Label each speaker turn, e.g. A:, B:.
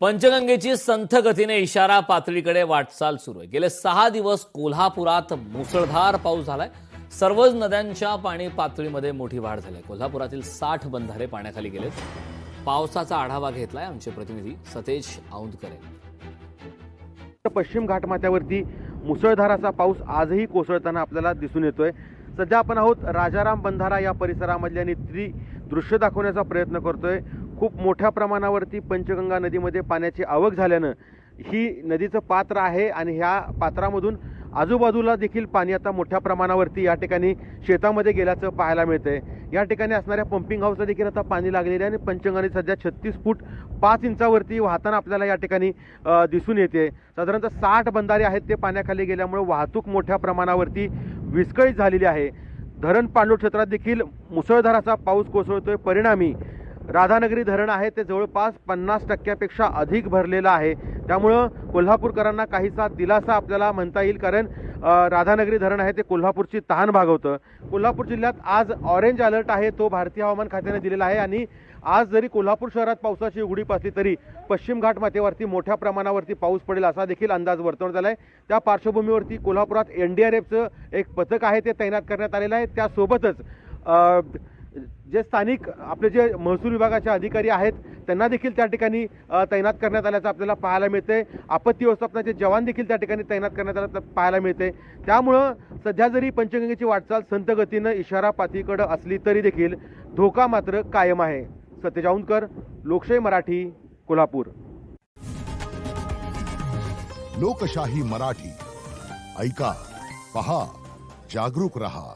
A: पंचगंगेची संथ गतीने इशारा पातळीकडे वाटचाल सुरू आहे। गेले 6 दिवस कोल्हापुरात मुसळधार पाऊस झालाय। सर्वच नद्यांच्या पाणी पातळीमध्ये मोठी वाढ झाली आहे। कोल्हापुरातील 60 बंधारे पाण्याखाली गेलेत। पावसाचा आढावा घेतलाय आमचे प्रतिनिधी सतेज औंधकर।
B: पश्चिम घाटमाथ्यावरती मुसळधाराचा पाऊस आजही कोसळताना आपल्याला दिसून येतोय। सध्या आपण आहोत राजाराम बंधारा या परिसरामधल्या आणि दृश्य दाखवण्याचा प्रयत्न करतोय। खूप मोठ्या प्रमाणावरती पंचगंगा नदीमध्ये पाण्याची आवक झाल्यानं ही नदीचं पात्र आहे आणि ह्या पात्रामधून आजूबाजूला देखील पाणी आता मोठ्या प्रमाणावरती या ठिकाणी शेतामध्ये गेल्याचं पाहायला मिळतंय। या ठिकाणी असणाऱ्या पंपिंग हाऊसला देखील आता पाणी लागलेले आहे आणि पंचगंगा सध्या 36 फूट 5 इंचावरती वाहताना आपल्याला या ठिकाणी दिसून येते। साधारणतः 60 बंधारे आहेत ते पाण्याखाली गेल्यामुळे वाहतूक मोठ्या प्रमाणावरती विस्कळीत झालेली आहे। धरण पाणलोट क्षेत्रात देखील मुसळधाराचा पाऊस कोसळतोय। परिणामी राधानगरी धरण आहे ते जवळपास 50% अधिक भरलेलं आहे। त्यामुळं कोल्हापूरकरांना काहीसा दिलासा आपल्याला म्हणता येईल, कारण राधानगरी धरण आहे ते कोल्हापूरची तहान भागवतं। कोल्हापूर जिल्ह्यात आज ऑरेंज अलर्ट आहे तो भारतीय हवामान खात्याने दिलेला आहे आणि आज जरी कोल्हापूर शहरात पावसाची उघडीप असली तरी पश्चिम घाट माथ्यावरती मोठ्या प्रमाणावरती पाऊस पडेल असा देखील अंदाज वर्तवण्यात आला आहे। त्या पार्श्वभूमीवरती कोल्हापुरात NDRFचं एक पथक आहे ते तैनात करण्यात आलेलं आहे। त्यासोबतच जे स्थानिक आपले जे महसूल विभागाचे अधिकारी आहेत त्यांना देखील त्या ठिकाणी तैनात करण्यात आल्याचं आपल्याला पाहायला मिळते। आपत्ती व्यवस्थापनाचे जवान देखील त्या ठिकाणी तैनात करण्यात आल्याचं पाहायला मिळते। त्यामुळं सध्या जरी पंचगंगेची वाटचाल संथ गतीनं इशारा पातळीकडे असली तरी देखील धोका मात्र कायम आहे। सतेज औंधकर, लोकशाही मराठी, कोल्हापूर।
C: लोकशाही मराठी ऐका, पहा, जागरूक रहा।